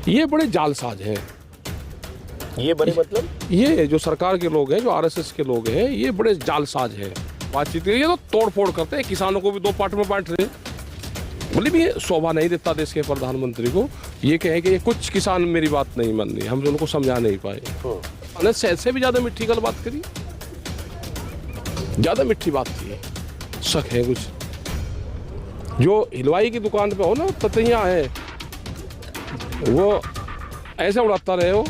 ये बड़े जालसाज हैं। ये बड़े मतलब ये जो सरकार के लोग हैं, जो आरएसएस के लोग हैं, ये बड़े जालसाज हैं। बातचीत ये तो तोड़ फोड़ करते हैं, किसानों को भी दो पार्ट में बांट रहे हैं। मतलब ये शोभा नहीं देता देश के प्रधानमंत्री को। ये कहें कि ये कुछ किसान मेरी बात नहीं मान रही, हम उनको समझा नहीं पाए। मैंने शायद से भी ज़्यादा मिट्टी गल बात करी, ज़्यादा मिट्टी बात की। शक है कुछ। जो हलवाई की दुकान पे हो ना, ततैया है, वो ऐसे उड़ाता रहे हो,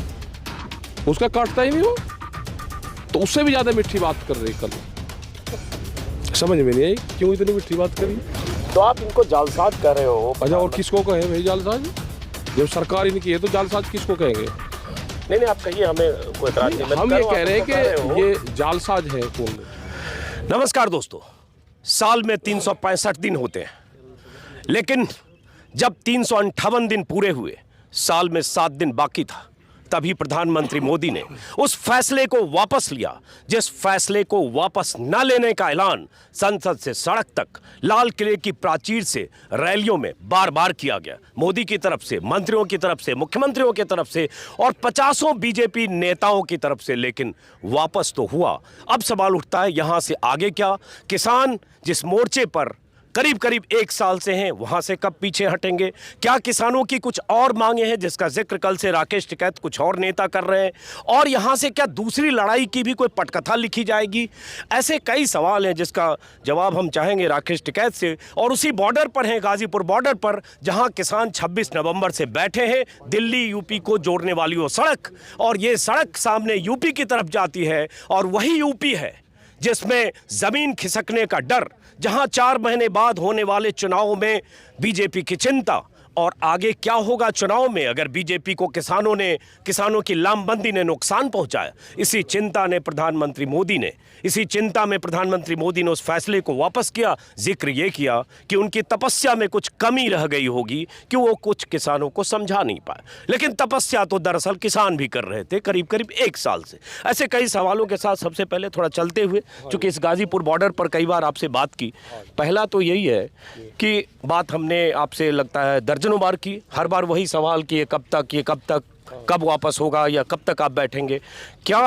उसका काटता ही नहीं वो, तो उससे भी ज़्यादा मिट्टी बात कर रही। कल समझ में नहीं आई क्यों इतनी मिट्टी बात करी। तो आप इनको जालसाज कर रहे हो। अच्छा, और किसको कहें भाई जालसाज? जब सरकार इनकी है तो जालसाज किसको कहेंगे? नहीं आप कहिए, हमें कोई एतराज नहीं। हम ये कह रहे हैं कि ये जालसाज है कौन? नमस्कार दोस्तों, साल में 365 दिन होते हैं, लेकिन जब 358 दिन पूरे हुए, साल में 7 दिन बाकी था, तभी प्रधानमंत्री मोदी ने उस फैसले को वापस लिया जिस फैसले को वापस न लेने का ऐलान संसद से सड़क तक, लाल किले की प्राचीर से रैलियों में बार बार किया गया। मोदी की तरफ से, मंत्रियों की तरफ से, मुख्यमंत्रियों की तरफ से और 50 बीजेपी नेताओं की तरफ से, लेकिन वापस तो हुआ। अब सवाल उठता है, यहां से आगे क्या? किसान जिस मोर्चे पर करीब करीब 1 साल से हैं, वहां से कब पीछे हटेंगे? क्या किसानों की कुछ और मांगे हैं जिसका जिक्र कल से राकेश टिकैत, कुछ और नेता कर रहे हैं? और यहां से क्या दूसरी लड़ाई की भी कोई पटकथा लिखी जाएगी? ऐसे कई सवाल हैं जिसका जवाब हम चाहेंगे राकेश टिकैत से। और उसी बॉर्डर पर हैं, गाजीपुर बॉर्डर पर, जहां किसान 26 नवंबर से बैठे हैं। दिल्ली यूपी को जोड़ने वाली वो सड़क, और ये सड़क सामने यूपी की तरफ जाती है, और वही यूपी है जिसमें जमीन खिसकने का डर, जहां 4 महीने बाद होने वाले चुनाव में बीजेपी की चिंता। और आगे क्या होगा चुनाव में अगर बीजेपी को किसानों की लामबंदी ने नुकसान पहुंचाया? इसी चिंता में प्रधानमंत्री मोदी ने उस फैसले को वापस किया। जिक्र ये किया कि उनकी तपस्या में कुछ कमी रह गई होगी कि वो कुछ किसानों को समझा नहीं पाए, लेकिन तपस्या तो दरअसल किसान भी कर रहे थे करीब करीब 1 साल से। ऐसे कई सवालों के साथ सबसे पहले थोड़ा चलते हुए, चूंकि इस गाजीपुर बॉर्डर पर कई बार आपसे बात की, पहला तो यही है कि बात हमने आपसे लगता है दर्जनों बार की, हर बार वही सवाल कि ये कब तक, कब वापस होगा, या कब तक आप बैठेंगे? क्या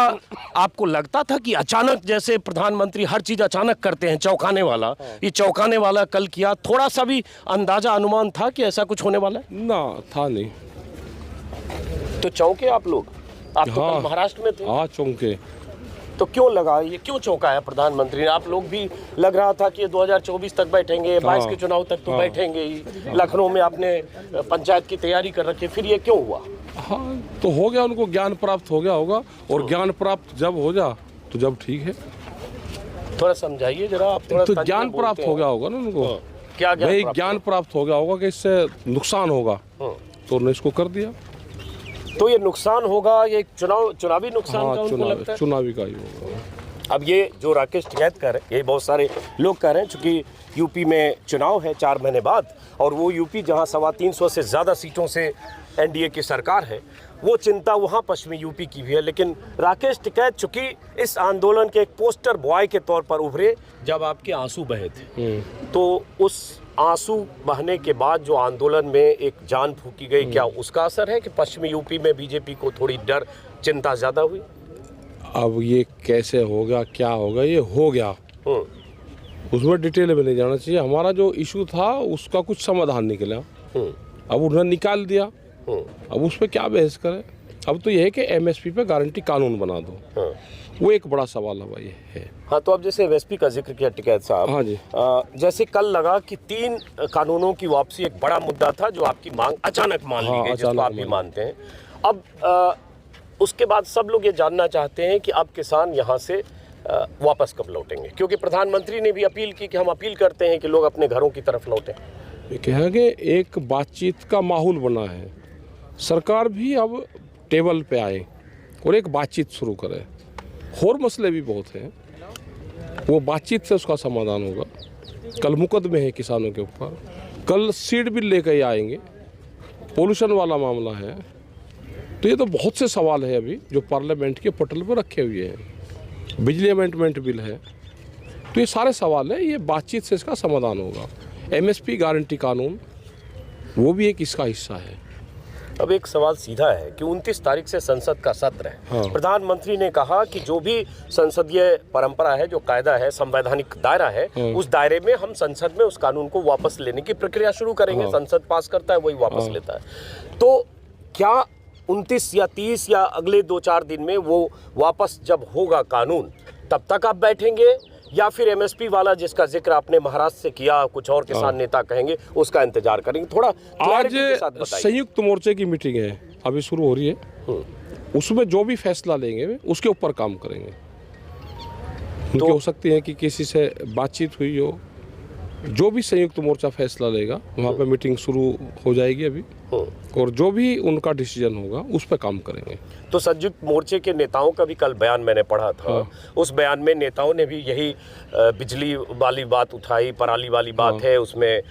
आपको लगता था कि अचानक, जैसे प्रधानमंत्री हर चीज अचानक करते हैं, चौंकाने वाला, ये चौंकाने वाला कल किया, थोड़ा सा भी अंदाजा अनुमान था कि ऐसा कुछ होने वाला है? ना, था नहीं। तो चौंके आप लोग? आप तो कल महाराष्ट्र में थे। हाँ, चौंके। तो क्यों लगा, ये क्यों चौंका है प्रधानमंत्री ने? आप लोग भी लग रहा था कि ये 2024 तक बैठेंगे, 22 के चुनाव तक तो बैठेंगे ही। लखनऊ में आपने पंचायत की तैयारी कर रखी है, फिर ये क्यों हुआ? हाँ, तो हो गया, उनको ज्ञान प्राप्त हो गया होगा, और ज्ञान प्राप्त जब हो जा तो जब ठीक है। थोड़ा समझाइए जरा आप। तो ज्ञान प्राप्त हो गया होगा ना उनको। क्या ज्ञान प्राप्त हो गया होगा कि इससे नुकसान होगा, तो उन्होंने इसको कर दिया। तो ये नुकसान होगा, ये चुनावी नुकसान का उनको लगता है? चुनावी का ही होगा। अब ये जो राकेश टिकैत कह रहे हैं, ये बहुत सारे लोग कह रहे हैं, चूंकि यूपी में चुनाव है 4 महीने बाद, और वो यूपी जहां 325 से ज़्यादा सीटों से एनडीए की सरकार है, वो चिंता वहां पश्चिमी यूपी की भी है। लेकिन राकेश टिकैत चूंकि इस आंदोलन के एक पोस्टर बॉय के तौर पर उभरे जब आपके आंसू बहे थे, तो उस आंसू बहने के बाद जो आंदोलन में एक जान फूकी गई, क्या उसका असर है कि पश्चिमी यूपी में बीजेपी को थोड़ी डर, चिंता ज़्यादा हुई? अब ये कैसे होगा, क्या होगा, ये हो गया, उसमें डिटेल में नहीं जाना चाहिए। हमारा जो इशू था उसका कुछ समाधान निकला, अब उन्होंने निकाल दिया, अब उस पर क्या बहस करें? अब तो ये है कि एमएसपी पे गारंटी कानून बना दो, वो एक बड़ा सवाल है भाई है। हाँ, तो अब जैसे एमएसपी का जिक्र किया टिकैत साहब, हाँ जी, जैसे कल लगा कि 3 कानूनों की वापसी एक बड़ा मुद्दा था जो आपकी मांग अचानक मान ली गई, जिसको आप भी मानते हैं। अब उसके बाद सब लोग ये जानना चाहते हैं कि अब किसान यहाँ से वापस कब लौटेंगे, क्योंकि प्रधानमंत्री ने भी अपील की कि हम अपील करते हैं कि लोग अपने घरों की तरफ लौटें। ये कहा कि एक बातचीत का माहौल बना है, सरकार भी अब टेबल पे आए और एक बातचीत शुरू करे। और मसले भी बहुत हैं, वो बातचीत से उसका समाधान होगा। कल मुकदमे हैं किसानों के ऊपर, कल सीड बिल लेकर आएंगे, पोल्यूशन वाला मामला है, तो ये तो बहुत से सवाल है अभी जो पार्लियामेंट के पटल पर रखे हुए हैं। बिजली अमेंडमेंट बिल है, तो ये सारे सवाल है, ये बातचीत से इसका समाधान होगा। एमएसपी गारंटी कानून वो भी एक इसका हिस्सा है। अब एक सवाल सीधा है कि 29 तारीख से संसद का सत्र है। हाँ। प्रधानमंत्री ने कहा कि जो भी संसदीय परंपरा है, जो कायदा है, संवैधानिक दायरा है, उस दायरे में हम संसद में उस कानून को वापस लेने की प्रक्रिया शुरू करेंगे। संसद पास करता है, वही वापस लेता है। तो क्या 29 या 30 या अगले 2-4 दिन में वो वापस जब होगा कानून, तब तक आप बैठेंगे, या फिर एमएसपी वाला जिसका जिक्र आपने महाराष्ट्र से किया, कुछ और किसान नेता कहेंगे, उसका इंतजार करेंगे? थोड़ा आज संयुक्त मोर्चे की मीटिंग है, अभी शुरू हो रही है। उसमें जो भी फैसला लेंगे उसके ऊपर काम करेंगे। तो हो सकती है कि किसी से बातचीत हुई हो, जो भी संयुक्त मोर्चा फैसला लेगा वहाँ पे मीटिंग शुरू हो जाएगी अभी, और जो भी उनका डिसीजन होगा उस पर काम करेंगे। तो संयुक्त मोर्चे के नेताओं का भी कल बयान मैंने पढ़ा था। उस बयान में नेताओं ने भी यही बिजली वाली बात उठाई, पराली वाली बात है, उसमें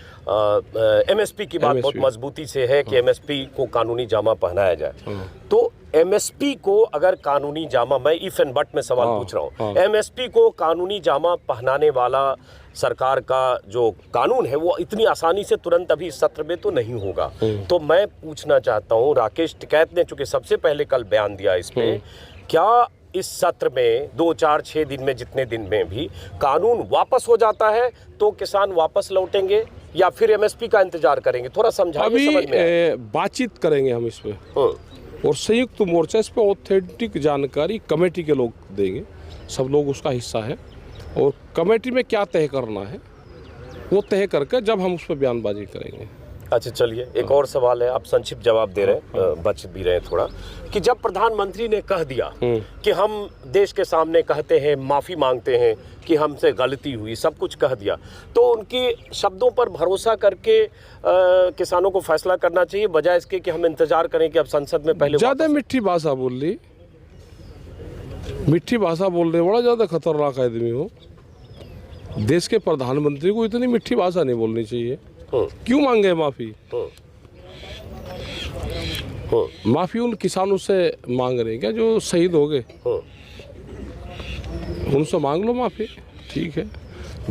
एमएसपी की बात बहुत मजबूती से है कि एमएसपी को कानूनी जामा पहनाया जाए। तो एमएसपी को अगर कानूनी जामा, मैं इफ एंड बट में सवाल पूछ रहा हूँ, एमएसपी को कानूनी जामा पहनाने वाला सरकार का जो कानून है वो इतनी आसानी से तुरंत अभी इस सत्र में तो नहीं होगा। तो मैं पूछना चाहता हूँ, राकेश टिकैत ने चूंकि सबसे पहले कल बयान दिया इस पे, क्या इस सत्र में 2-4-6 दिन में, जितने दिन में भी कानून वापस हो जाता है तो किसान वापस लौटेंगे या फिर एमएसपी का इंतजार करेंगे? थोड़ा समझाइए। अभी बातचीत करेंगे हम इस पे, और संयुक्त मोर्चा इस पे ऑथेंटिक जानकारी कमेटी के लोग देंगे। सब लोग उसका हिस्सा है, और कमेटी में क्या तय करना है वो तय करके जब हम उस पर बयानबाजी करेंगे। अच्छा, चलिए एक और सवाल है, आप संक्षिप्त जवाब दे रहे हैं, बच भी रहे हैं थोड़ा, कि जब प्रधानमंत्री ने कह दिया कि हम देश के सामने कहते हैं, माफ़ी मांगते हैं कि हमसे गलती हुई, सब कुछ कह दिया, तो उनके शब्दों पर भरोसा करके किसानों को फैसला करना चाहिए, बजाय इसके कि हम इंतजार करें कि अब संसद में पहले। ज़्यादा मीठी भाषा बोल ली, मीठी भाषा बोलने वाला ज़्यादा खतरनाक आदमी हो। देश के प्रधानमंत्री को इतनी मीठी भाषा नहीं बोलनी चाहिए। क्यों मांगे माफ़ी? माफ़ी उन किसानों से मांग रहे हैं क्या जो शहीद हो गए? उनसे मांग लो माफ़ी, ठीक है।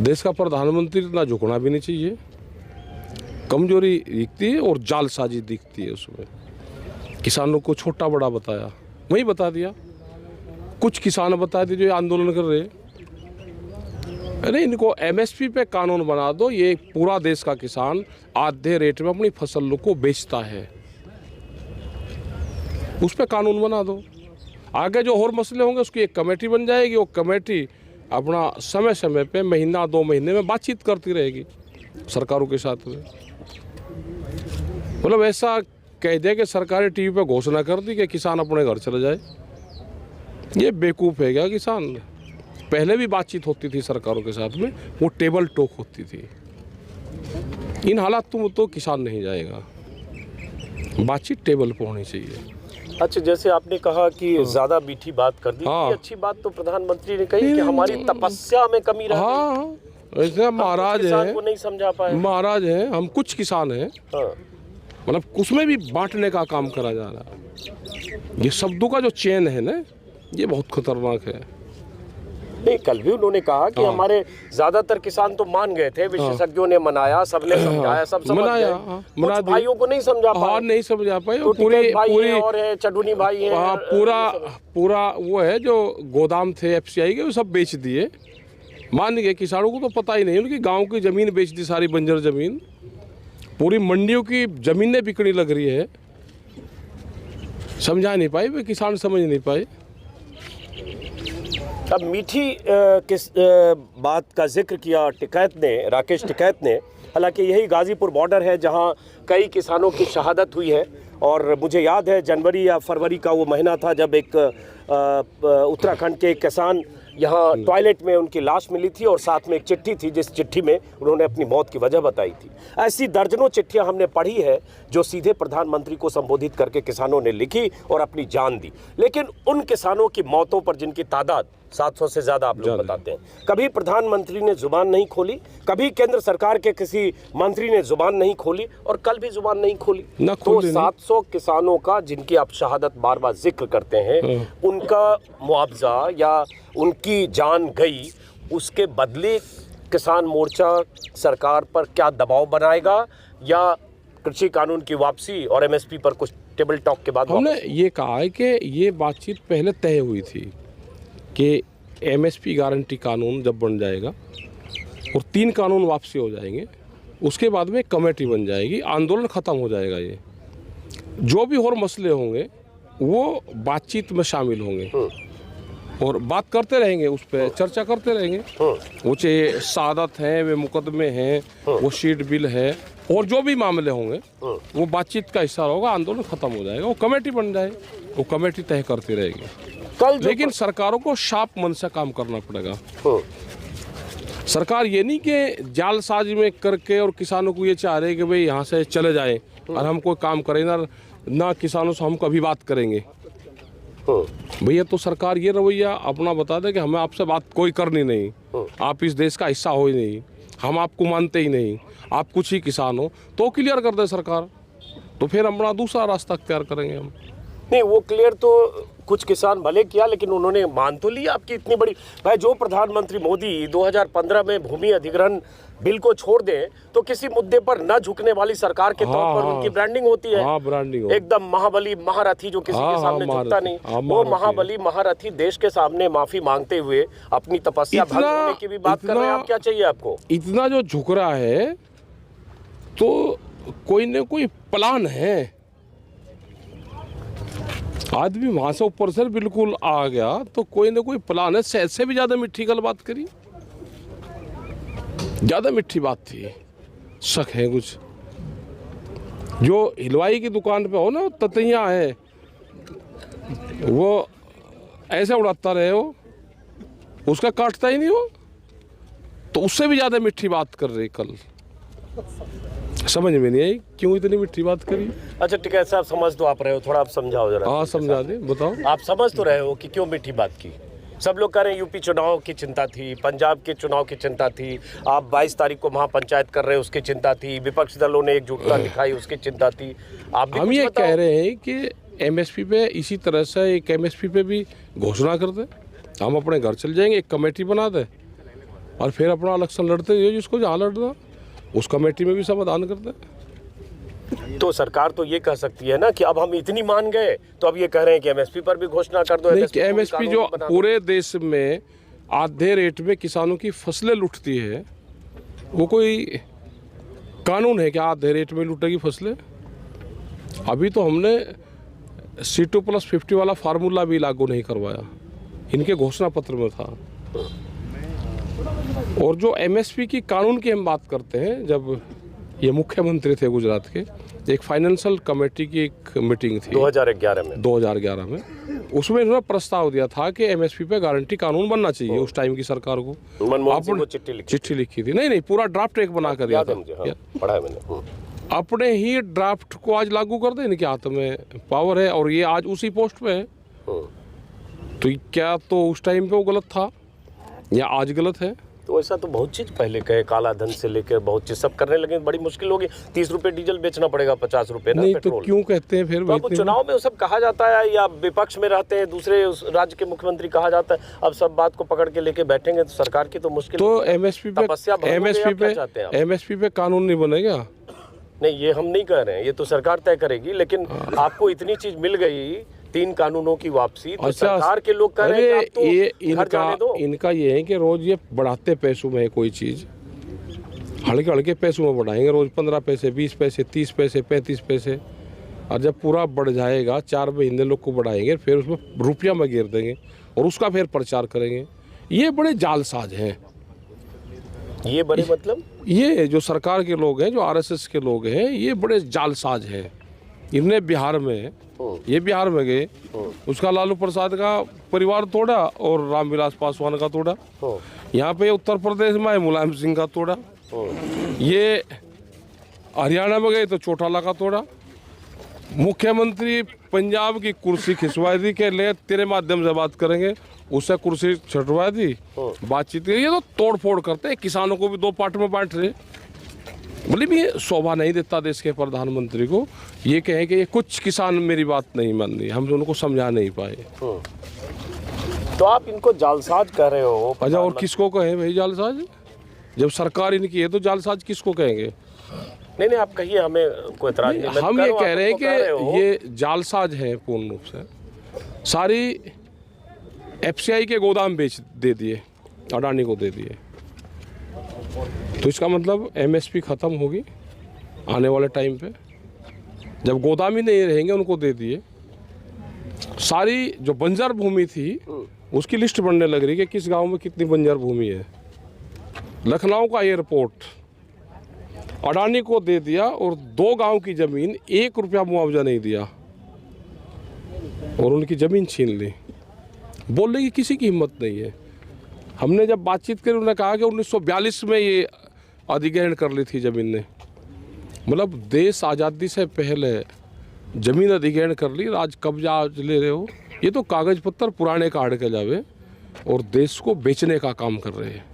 देश का प्रधानमंत्री इतना झुकना भी नहीं चाहिए। कमजोरी दिखती है और जालसाजी दिखती है उसमें। किसानों को छोटा बड़ा बताया, वही बता दिया। कुछ किसान बता दिए जो आंदोलन कर रहे, अरे इनको एमएसपी पे कानून बना दो। ये पूरा देश का किसान आधे रेट में अपनी फसल को बेचता है, उस पे कानून बना दो। आगे जो और मसले होंगे उसकी एक कमेटी बन जाएगी। वो कमेटी अपना समय समय पे, महीना 2 महीने में बातचीत करती रहेगी सरकारों के साथ में। मतलब ऐसा कह दे कि सरकारी टीवी पे घोषणा कर दी कि किसान अपने घर चले जाए, ये बेवकूफ़ है क्या किसान? पहले भी बातचीत होती थी सरकारों के साथ में, वो टेबल टॉक होती थी। इन हालात में तो किसान नहीं जाएगा, बातचीत टेबल पर होनी चाहिए। अच्छा, जैसे आपने कहा कि ज्यादा मीठी बात कर दी, अच्छी बात तो प्रधानमंत्री ने कही कि हमारी तपस्या में कमी रह गई। ऐसे महाराज है, नहीं समझा पाए। महाराज है, हम कुछ किसान हैं, मतलब उसमें भी बांटने का काम करा जा रहा है। ये शब्दों का जो चेन है ना, ये बहुत खतरनाक है। नहीं, कल भी उन्होंने कहा कि हमारे ज्यादातर किसान तो मान गए थे, विशेषज्ञों ने मनाया, सबने समझाया, सब समझ गए। कुछ भाइयों को नहीं समझा पाए, नहीं समझा पाए। तो पूरी और है, चडुनी भाई है, पूरा वो है जो गोदाम थे एफसीआई के, वो सब बेच दिए। मान गए, किसानों को तो पता ही नहीं, उनकी गाँव की जमीन बेच दी, सारी बंजर जमीन। पूरी मंडियों की जमीनें बिकने लग रही है, समझा नहीं पाए वे किसान, समझ नहीं पाए। अब मीठी किस बात का जिक्र किया टिकैत ने, राकेश टिकैत ने। हालांकि यही गाजीपुर बॉर्डर है जहां कई किसानों की शहादत हुई है, और मुझे याद है जनवरी या फरवरी का वो महीना था जब एक उत्तराखंड के एक किसान यहाँ टॉयलेट में उनकी लाश मिली थी, और साथ में एक चिट्ठी थी जिस चिट्ठी में उन्होंने अपनी मौत की वजह बताई थी। ऐसी दर्जनों चिट्ठियां हमने पढ़ी है जो सीधे प्रधानमंत्री को संबोधित करके किसानों ने लिखी और अपनी जान दी। लेकिन उन किसानों की मौतों पर, जिनकी तादाद 700 से ज़्यादा आप लोग बताते हैं, कभी प्रधानमंत्री ने जुबान नहीं खोली, कभी केंद्र सरकार के किसी मंत्री ने जुबान नहीं खोली, और कल भी जुबान नहीं खोली। तो 700 किसानों का जिनकी आप शहादत बार बार जिक्र करते हैं, उनका मुआवजा या उनकी जान गई, उसके बदले किसान मोर्चा सरकार पर क्या दबाव बनाएगा, या कृषि कानून की वापसी और एमएसपी पर कुछ टेबल टॉक के बाद हमने ये कहा है कि ये बातचीत पहले तय हुई थी कि एमएसपी गारंटी कानून जब बन जाएगा और 3 कानून वापसी हो जाएंगे, उसके बाद में कमेटी बन जाएगी, आंदोलन ख़त्म हो जाएगा। ये जो भी और मसले होंगे वो बातचीत में शामिल होंगे और बात करते रहेंगे, उस पर चर्चा करते रहेंगे। वो चाहे सादत हैं, वे मुकदमे हैं, वो शीट बिल है और जो भी मामले होंगे वो बातचीत का हिस्सा होगा, आंदोलन खत्म हो जाएगा, वो कमेटी बन जाए, वो कमेटी तय करती रहेगी। लेकिन सरकारों को शार्प मन से काम करना पड़ेगा। सरकार ये नहीं कि जालसाजी में करके और किसानों को ये चाह रहे कि भाई यहाँ से चले जाएं और हम कोई काम करें ना किसानों से हम कभी बात करेंगे। भैया तो सरकार ये रवैया अपना बता दे कि हमें आपसे बात कोई करनी नहीं, आप इस देश का हिस्सा हो ही नहीं, हम आपको मानते ही नहीं, आप कुछ ही किसान हो, तो क्लियर कर दे सरकार, तो फिर अपना दूसरा रास्ता अख्तियार करेंगे हम। नहीं, वो क्लियर तो कुछ किसान भले किया, लेकिन उन्होंने मान तो लिया आपकी इतनी बड़ी। भाई जो प्रधानमंत्री मोदी 2015 में भूमि अधिग्रहण बिल को छोड़ दें तो किसी मुद्दे पर न झुकने वाली सरकार के तौर पर उनकी ब्रांडिंग होती है। ब्रांडिंग एकदम महाबली महारथी जो किसी के सामने झुकता नहीं, वो महाबली महारथी देश के सामने माफी मांगते हुए अपनी तपस्या भंग होने की भी बात कर रहे हैं। आप क्या चाहिए आपको? इतना जो झुक रहा है तो कोई न कोई प्लान है। आदमी वहां से ऊपर से बिल्कुल आ गया तो कोई ना कोई प्लान है। शहद से भी ज्यादा मिठी गल बात करी, ज्यादा मिठी बात थी, शक है कुछ। जो हलवाई की दुकान पे हो ना, ततैया है, वो ऐसे उड़ाता रहे हो, उसका काटता ही नहीं हो, तो उससे भी ज्यादा मिठी बात कर रही कल। समझ में नहीं आई क्यों इतनी मिठी बात करी। अच्छा ठीक है साहब, समझ तो आप रहे हो, थोड़ा आप समझाओ जरा। हाँ समझा दे, बताओ। आप समझ तो रहे हो कि क्यों मीठी बात की। सब लोग कह रहे हैं यूपी चुनाव की चिंता थी, पंजाब के चुनाव की चिंता थी, आप 22 तारीख को महापंचायत कर रहे हैं उसकी चिंता थी, विपक्ष दलों ने एकजुटता दिखाई उसकी चिंता थी। आप हम ये कह रहे हैं कि एमएसपी पे इसी तरह से एक एमएसपी पे भी घोषणा कर दे, हम अपने घर चल जाएंगे, एक कमेटी बना दे और फिर अपना इलेक्शन लड़ते हुए जिसको जहाँ लड़ना उस कमेटी में भी समाधान कर दे। तो सरकार तो ये कह सकती है ना कि अब हम इतनी मान गए तो अब ये कह रहे हैं कि एमएसपी पर भी घोषणा कर दो। नहीं, एमएसपी जो पूरे देश में आधे रेट में किसानों की फसलें लुटती है, वो कोई कानून है कि आधे रेट में लुटेगी फसलें? अभी तो हमने C2+50 वाला फार्मूला भी लागू नहीं करवाया, इनके घोषणा पत्र में था। और जो एमएसपी की कानून की हम बात करते हैं, जब ये मुख्यमंत्री थे गुजरात के, एक फाइनेंशियल कमेटी की एक मीटिंग थी 2011 में, उसमें इन्होंने प्रस्ताव दिया था कि एमएसपी पे गारंटी कानून बनना चाहिए। उस टाइम की सरकार को चिट्ठी लिखी थी, नहीं पूरा ड्राफ्ट एक बना कर दिया था, पढ़ा है मैंने। अपने ही ड्राफ्ट को आज लागू कर दे, इनके हाथ में पावर है और ये आज उसी पोस्ट पे है। तो क्या तो उस टाइम पे वो गलत था या आज गलत है? तो ऐसा तो बहुत चीज पहले कहे, काला धन से लेकर बहुत चीज सब करने लगे, बड़ी मुश्किल होगी। 30 रुपए डीजल बेचना पड़ेगा, 50 रुपए ना पेट्रोल। तो क्यों कहते हैं फिर? तो चुनाव में वो सब कहा जाता है या विपक्ष में रहते हैं दूसरे राज्य के मुख्यमंत्री कहा जाता है, अब सब बात को पकड़ के लेके बैठेंगे तो सरकार की तो मुश्किल। तो एमएसपी पे कानून नहीं बनेगा? नहीं, ये हम नहीं कह रहे हैं, ये तो सरकार तय करेगी, लेकिन आपको इतनी चीज मिल गई, 3 कानूनों की वापसी, तो सरकार के लोग कह रहे हैं कि ये इनका ये है कि रोज ये बढ़ाते पैसों में कोई चीज, हल्के हल्के पैसों में बढ़ाएंगे, रोज 15 पैसे, 20 पैसे, 30 पैसे, 35 पैसे, और जब पूरा बढ़ जाएगा 4 महीने लोग को बढ़ाएंगे, फिर उसमें रुपया में गिर देंगे और उसका फिर प्रचार करेंगे। ये बड़े जालसाज हैं। ये बड़े मतलब ये जो सरकार के लोग हैं, जो आरएसएस के लोग हैं, ये बड़े जालसाज हैं। इनने बिहार में गए, उसका लालू प्रसाद का परिवार तोड़ा और रामविलास पासवान का तोड़ा। यहाँ पे उत्तर प्रदेश में मुलायम सिंह का तोड़ा। ये हरियाणा में गए तो चौटाला का तोड़ा। मुख्यमंत्री पंजाब की कुर्सी खिंचवा दी के ले तेरे माध्यम से बात करेंगे, उससे कुर्सी छटवा दी, बातचीत की। ये तो तोड़ फोड़ करते हैं, किसानों को भी 2 पार्ट में बांट रहे। मतलब ये शोभा नहीं देता देश के प्रधानमंत्री को ये कहें कि ये कुछ किसान मेरी बात नहीं मान रही, हम उनको समझा नहीं पाए। तो आप इनको जालसाज कह रहे हो? अच्छा, और किसको कहें भाई जालसाज? जब सरकार इनकी है तो जालसाज किसको कहेंगे? नहीं आप कहिए, हमें कोई एतराज नहीं। मैं हम ये कह रहे हैं कह रहे हो। कि ये जालसाज है पूर्ण रूप से। सारी एफसीआई के गोदाम दे दिए, अडानी को दे दिए, तो इसका मतलब एमएसपी ख़त्म होगी आने वाले टाइम पे। जब गोदाम ही नहीं रहेंगे, उनको दे दिए। सारी जो बंजर भूमि थी उसकी लिस्ट बनने लग रही है कि किस गांव में कितनी बंजर भूमि है। लखनऊ का एयरपोर्ट अडानी को दे दिया और 2 गांव की ज़मीन 1 रुपया मुआवजा नहीं दिया और उनकी ज़मीन छीन ली। बोलने की किसी की हिम्मत नहीं है। हमने जब बातचीत करी, उन्होंने कहा कि 1942 में ये अधिग्रहण कर ली थी ज़मीन ने। मतलब देश आज़ादी से पहले ज़मीन अधिग्रहण कर ली, आज कब्जा आज ले रहे हो। ये तो कागज़ पत्तर पुराने काट के जावे और देश को बेचने का काम कर रहे हैं।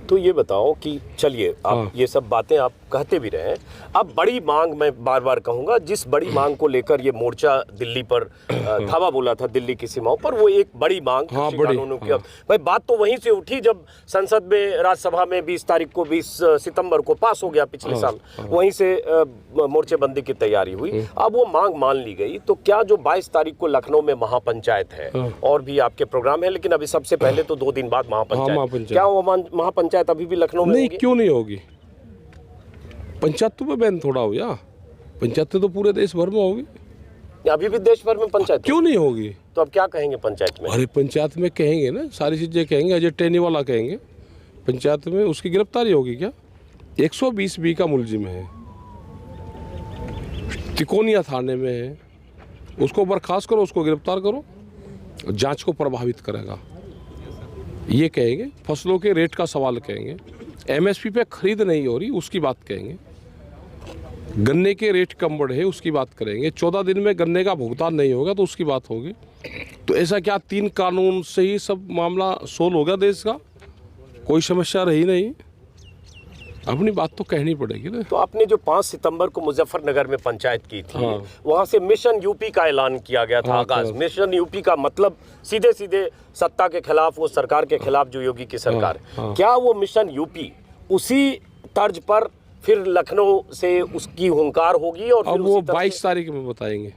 तो ये बताओ कि चलिए आप ये सब बातें आप कहते भी रहे, अब बड़ी मांग, मैं बार बार कहूंगा, जिस बड़ी मांग को लेकर ये मोर्चा दिल्ली पर धावा बोला था दिल्ली की सीमाओं पर, वो एक बड़ी मांग कानूनों की। भाई बात तो वहीं से उठी जब संसद में, राज्यसभा में 20 तारीख को 20 सितंबर को पास हो गया पिछले साल, वहीं से मोर्चेबंदी की तैयारी हुई। अब वो मांग मान ली गई, तो क्या जो 22 तारीख को लखनऊ में महापंचायत है और भी आपके प्रोग्राम है, लेकिन अभी सबसे पहले तो 2 दिन बाद महापंचायत, क्या वो महापंचायत अभी भी लखनऊ में नहीं होगी? क्यों नहीं होगी? पंचायतों में बैन थोड़ा हो या पंचायतें तो पूरे देश भर में होगी। अभी भी देश भर में पंचायत क्यों नहीं होगी? तो अब क्या कहेंगे पंचायत में? अरे पंचायत में कहेंगे ना, सारी चीजें कहेंगे। अजय टेनी वाला कहेंगे पंचायत में, उसकी गिरफ्तारी होगी क्या? 120B का मुलजिम है, तिकोनिया थाने में है, उसको बर्खास्त करो, उसको गिरफ्तार करो, जांच को प्रभावित करेगा। ये कहेंगे। फसलों के रेट का सवाल कहेंगे, एमएसपी पे खरीद नहीं हो रही उसकी बात कहेंगे, गन्ने के रेट कम बढ़े है उसकी बात करेंगे, 14 दिन में गन्ने का भुगतान नहीं होगा तो उसकी बात होगी। तो ऐसा क्या 3 कानून से ही सब मामला सोल्व हो गया देश का? कोई समस्या रही नहीं? अपनी बात तो कहनी पड़ेगी ना। तो आपने जो 5 सितंबर को मुजफ्फरनगर में पंचायत की थी, वहां से मिशन यूपी का ऐलान किया गया था। आगाज मिशन यूपी का मतलब सीधे सीधे सत्ता के खिलाफ, वो सरकार के खिलाफ जो योगी की सरकार है। क्या वो मिशन यूपी उसी तर्ज पर फिर लखनऊ से उसकी हुंकार होगी? और फिर वो 22 तारीख में बताएंगे।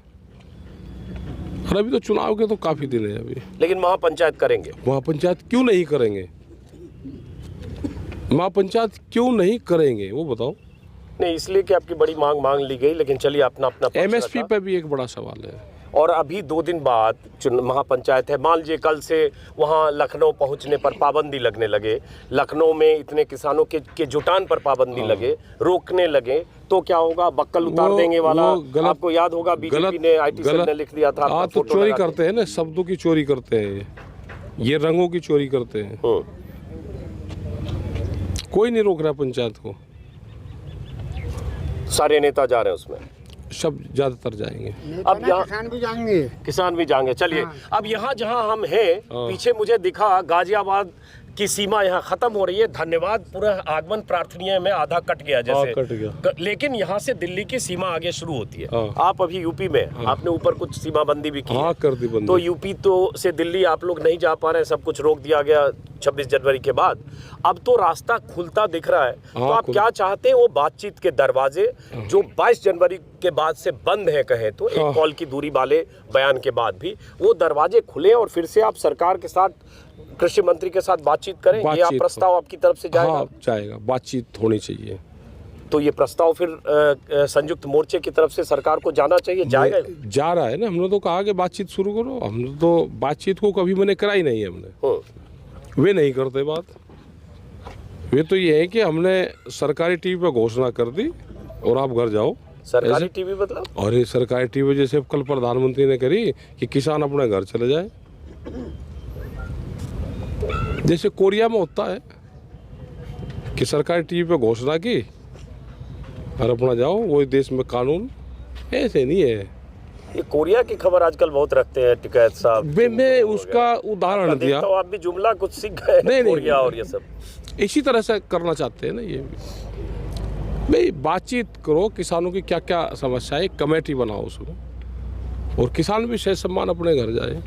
और अभी तो चुनाव के तो काफी दिन है अभी। लेकिन महापंचायत करेंगे। महापंचायत क्यों नहीं करेंगे? महापंचायत क्यों नहीं करेंगे वो बताओ। नहीं, इसलिए कि आपकी बड़ी मांग ली गई, लेकिन चलिए अपना एमएसपी पे भी एक बड़ा सवाल है। और अभी 2 दिन बाद महापंचायत है, मान लीजिए कल से वहाँ लखनऊ पहुँचने पर पाबंदी लगने लगे, लखनऊ में इतने किसानों के जुटान पर पाबंदी लगे, रोकने लगे, तो क्या होगा? बक्कल उतार देंगे वाला। आपको याद होगा बीजेपी ने, IT सेल ने लिख दिया था। तो चोरी करते हैं ना, शब्दों की चोरी करते हैं, ये रंगों की चोरी करते हैं। कोई नहीं रोक रहा पंचायत को। सारे नेता जा रहे हैं उसमें, सब ज्यादातर जाएंगे। अब यहाँ किसान भी जाएंगे। चलिए अब यहाँ जहाँ हम हैं, पीछे मुझे दिखा गाजियाबाद की सीमा यहाँ खत्म हो रही है। धन्यवाद, पूरा आगमन प्रार्थनीय में आधा कट गया जैसे, कट गया। लेकिन यहाँ से दिल्ली की सीमा आगे शुरू होती है। आप अभी यूपी में, आपने ऊपर कुछ सीमा बंदी भी की है। कर दी बंदी। तो यूपी तो से दिल्ली आप लोग नहीं जा पा रहे हैं, सब कुछ रोक दिया गया 26 जनवरी के बाद। अब तो रास्ता खुलता दिख रहा है। तो आप क्या चाहते हैं? वो बातचीत के दरवाजे जो 22 जनवरी के बाद से बंद है, कहे तो एक कॉल की दूरी वाले बयान के बाद भी, वो दरवाजे खुले और फिर से आप सरकार के साथ, कृषि मंत्री के साथ बातचीत करें। ये आप प्रस्ताव आपकी तरफ से जाएगा? हाँ, जाएगा। बातचीत होनी चाहिए। तो ये प्रस्ताव फिर संयुक्त मोर्चे की तरफ से सरकार को जाना चाहिए, जाएगा? जा रहा है ना। हमने तो कहा कि बातचीत शुरू करो। हमने तो बातचीत को कभी मैंने कराई नहीं है। हमने, वे नहीं करते बात। वे तो ये है कि हमने सरकारी टीवी पे घोषणा कर दी और आप घर जाओ। सरकारी टीवी मतलब? और ये सरकारी टीवी जैसे कल प्रधानमंत्री ने करी कि किसान अपने घर चले जाए, जैसे कोरिया में होता है कि सरकारी टीवी पे घोषणा की और अपना जाओ, वही देश में कानून। ऐसे नहीं है। ये कोरिया की खबर आजकल बहुत रखते हैं टिकैत साहब। मैं उसका उदाहरण दिया। तो आप भी जुमला कुछ सीख गए। नहीं, कोरिया और ये सब इसी तरह से करना चाहते हैं ना ये भी। भाई बातचीत करो, किसानों की क्या क्या समस्या है, कमेटी बनाओ उसमें, और किसान भी सही सम्मान अपने घर जाए।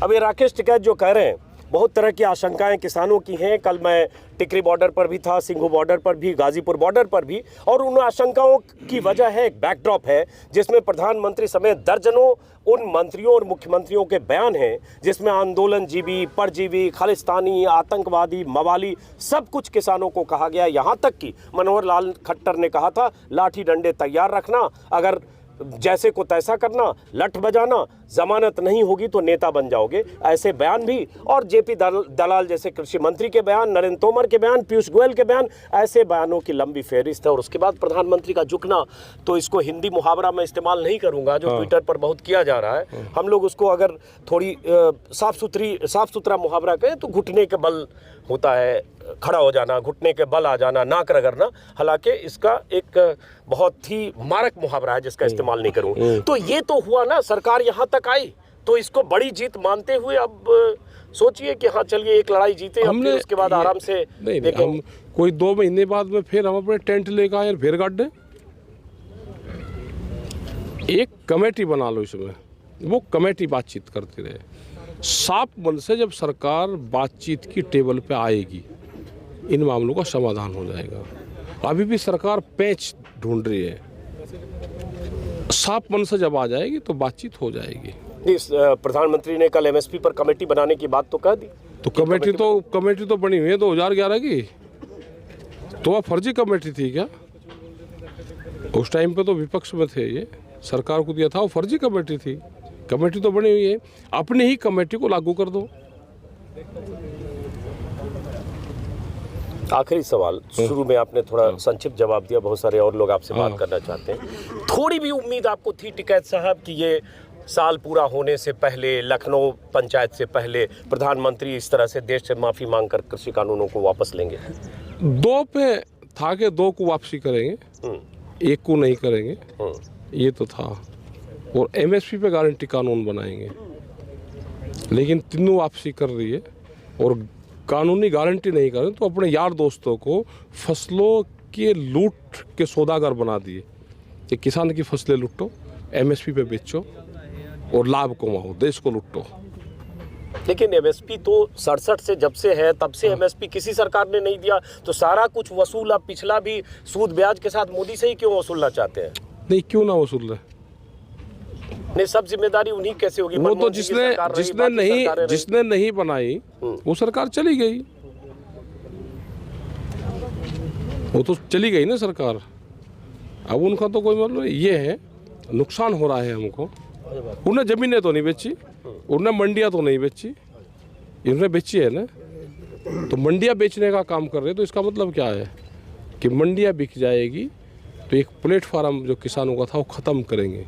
अब ये राकेश टिकैत जो कह रहे हैं बहुत तरह की आशंकाएं किसानों की हैं। कल मैं टिकरी बॉर्डर पर भी था, सिंघू बॉर्डर पर भी, गाजीपुर बॉर्डर पर भी, और उन आशंकाओं की वजह है, एक बैकड्रॉप है जिसमें प्रधानमंत्री समेत दर्जनों उन मंत्रियों और मुख्यमंत्रियों के बयान हैं जिसमें आंदोलनजीवी, परजीवी, खालिस्तानी, आतंकवादी, मवाली सब कुछ किसानों को कहा गया। यहाँ तक कि मनोहर लाल खट्टर ने कहा था लाठी डंडे तैयार रखना, अगर जैसे को तैसा करना, लठ बजाना, जमानत नहीं होगी तो नेता बन जाओगे, ऐसे बयान भी। और जेपी दलाल जैसे कृषि मंत्री के बयान, नरेंद्र तोमर के बयान, पीयूष गोयल के बयान, ऐसे बयानों की लंबी फहरिस्त है। और उसके बाद प्रधानमंत्री का झुकना, तो इसको हिंदी मुहावरा में इस्तेमाल नहीं करूंगा जो ट्विटर पर बहुत किया जा रहा है। हम लोग उसको अगर थोड़ी साफ सुथरा मुहावरा कहें तो घुटने के बल होता है, खड़ा हो जाना, घुटने के बल आ जाना, नाक रगड़ना। हालांकि इसका एक बहुत ही मारक मुहावरा है जिसका इस्तेमाल नहीं करूं। तो ये तो हुआ ना, सरकार यहां तक आई, तो इसको बड़ी जीत मानते हुए अब सोचिए कि हाँ चलिए एक लड़ाई जीते, हमने उसके बाद आराम से नहीं, हम कोई 2 महीने बाद में फिर हम अपने टेंट लेकर आए, फिर गाड़ एक कमेटी बना लो, इसमें वो कमेटी बातचीत करती रहे। साफ मन से जब सरकार बातचीत की टेबल पे आएगी, इन मामलों का समाधान हो जाएगा। अभी भी सरकार पेंच ढूंढ रही है, साफ मन से जब आ जाएगी तो बातचीत हो जाएगी। प्रधानमंत्री ने कल एमएसपी पर कमेटी बनाने की बात तो कह दी, तो कमेटी तो बनी हुई है 2011 की, तो वह फर्जी कमेटी थी क्या? उस टाइम पे तो विपक्ष में थे, ये सरकार को दिया था, वो फर्जी कमेटी थी। कमेटी तो बनी हुई है, अपनी ही कमेटी को लागू कर दो। आखिरी सवाल, शुरू में आपने थोड़ा संक्षिप्त जवाब दिया, बहुत सारे और लोग आपसे बात करना चाहते हैं। थोड़ी भी उम्मीद आपको थी टिकैत साहब कि ये साल पूरा होने से पहले, लखनऊ पंचायत से पहले प्रधानमंत्री इस तरह से देश से माफी मांगकर कृषि कानूनों को वापस लेंगे? 2 पे था कि 2 को वापसी करेंगे, 1 को नहीं करेंगे, ये तो था। और एमएसपी पे गारंटी कानून बनाएंगे, लेकिन तीनों वापसी कर रही है और कानूनी गारंटी नहीं करें तो अपने यार दोस्तों को फसलों के लूट के सौदागर बना दिए कि किसान की फसलें लूटो, एमएसपी पे बेचो और लाभ कमाओ, देश को लूटो। लेकिन एमएसपी तो 67 से जब से है तब से एमएसपी किसी सरकार ने नहीं दिया, तो सारा कुछ वसूल अब पिछला भी सूद ब्याज के साथ मोदी से ही क्यों वसूलना चाहते हैं? नहीं, क्यों ना वसूल रहे? नहीं, सब जिम्मेदारी उन्हीं कैसे होगी? वो तो जिसने नहीं बनाई वो सरकार चली गई, वो तो चली गई ना सरकार। अब उनका तो कोई मतलब ये है, नुकसान हो रहा है हमको। उन्हें जमीनें तो नहीं बेची, उन्हें मंडियां तो नहीं बेची, इन्होंने बेची है ना, तो मंडियां बेचने का काम कर रहे हैं। तो इसका मतलब क्या है कि मंडियां बिक जाएगी तो एक प्लेटफार्म जो किसानों का था वो ख़त्म करेंगे।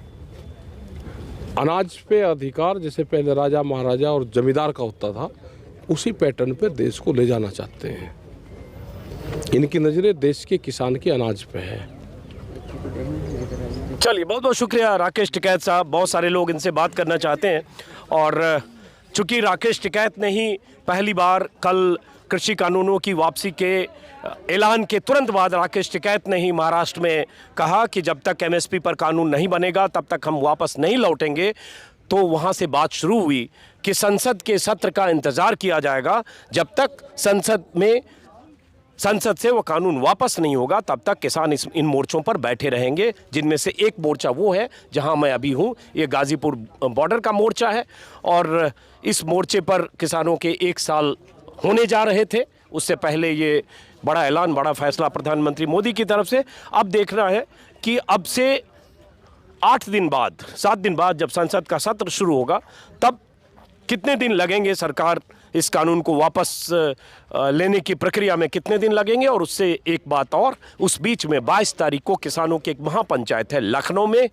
अनाज पे अधिकार जैसे पहले राजा महाराजा और जमींदार का होता था, उसी पैटर्न पे देश को ले जाना चाहते हैं। इनकी नज़रें देश के किसान के अनाज पे है। चलिए, बहुत बहुत शुक्रिया राकेश टिकैत साहब। बहुत सारे लोग इनसे बात करना चाहते हैं, और चूंकि राकेश टिकैत ने ही पहली बार कल कृषि कानूनों की वापसी के ऐलान के तुरंत बाद राकेश टिकैत ने ही महाराष्ट्र में कहा कि जब तक एमएसपी पर कानून नहीं बनेगा तब तक हम वापस नहीं लौटेंगे। तो वहाँ से बात शुरू हुई कि संसद के सत्र का इंतज़ार किया जाएगा, जब तक संसद से वो कानून वापस नहीं होगा तब तक किसान इन मोर्चों पर बैठे रहेंगे, जिनमें से एक मोर्चा वो है जहां मैं अभी हूं। ये गाजीपुर बॉर्डर का मोर्चा है, और इस मोर्चे पर किसानों के 1 साल होने जा रहे थे। उससे पहले ये बड़ा ऐलान, बड़ा फैसला प्रधानमंत्री मोदी की तरफ से। अब देखना है कि अब से 7 दिन बाद जब संसद का सत्र शुरू होगा तब कितने दिन लगेंगे, सरकार इस कानून को वापस लेने की प्रक्रिया में कितने दिन लगेंगे। और उससे एक बात और, उस बीच में 22 तारीख को किसानों की एक महापंचायत है लखनऊ में,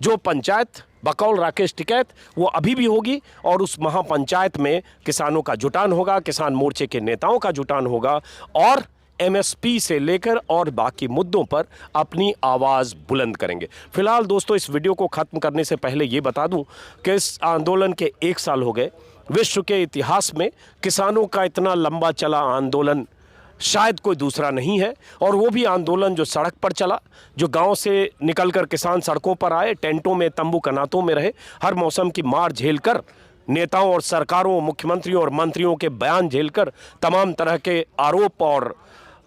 जो पंचायत बकौल राकेश टिकैत वो अभी भी होगी, और उस महापंचायत में किसानों का जुटान होगा, किसान मोर्चे के नेताओं का जुटान होगा, और एमएसपी से लेकर और बाकी मुद्दों पर अपनी आवाज़ बुलंद करेंगे। फिलहाल दोस्तों, इस वीडियो को ख़त्म करने से पहले ये बता दूं कि इस आंदोलन के 1 साल हो गए। विश्व के इतिहास में किसानों का इतना लंबा चला आंदोलन शायद कोई दूसरा नहीं है, और वो भी आंदोलन जो सड़क पर चला, जो गांव से निकलकर किसान सड़कों पर आए, टेंटों में, तंबू कनातों में रहे, हर मौसम की मार झेलकर नेताओं और सरकारों, मुख्यमंत्रियों और मंत्रियों के बयान झेलकर, तमाम तरह के आरोप और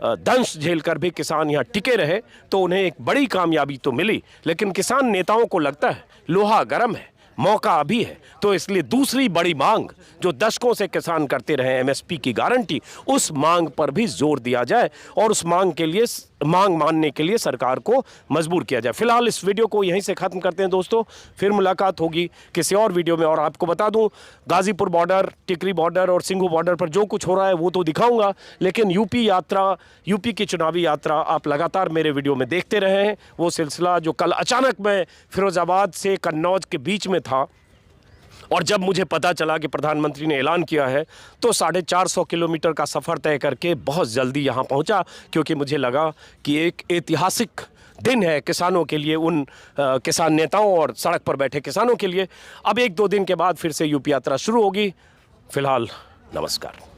दंश झेलकर भी किसान यहाँ टिके रहे, तो उन्हें एक बड़ी कामयाबी तो मिली। लेकिन किसान नेताओं को लगता है लोहा गर्म है, मौका अभी है, तो इसलिए दूसरी बड़ी मांग जो दशकों से किसान करते रहे, एमएसपी की गारंटी, उस मांग पर भी जोर दिया जाए और उस मांग मानने के लिए सरकार को मजबूर किया जाए। फिलहाल इस वीडियो को यहीं से खत्म करते हैं दोस्तों, फिर मुलाकात होगी किसी और वीडियो में। और आपको बता दूं, गाजीपुर बॉर्डर, टिकरी बॉर्डर और सिंघू बॉर्डर पर जो कुछ हो रहा है वो तो दिखाऊंगा, लेकिन यूपी की चुनावी यात्रा आप लगातार मेरे वीडियो में देखते रहे हैं। वो सिलसिला जो कल अचानक मैं फिरोजाबाद से कन्नौज के बीच में था, और जब मुझे पता चला कि प्रधानमंत्री ने ऐलान किया है, तो 450 किलोमीटर का सफ़र तय करके बहुत जल्दी यहाँ पहुँचा, क्योंकि मुझे लगा कि एक ऐतिहासिक दिन है किसानों के लिए, उन किसान नेताओं और सड़क पर बैठे किसानों के लिए। अब 1-2 दिन के बाद फिर से यूपी यात्रा शुरू होगी। फिलहाल नमस्कार।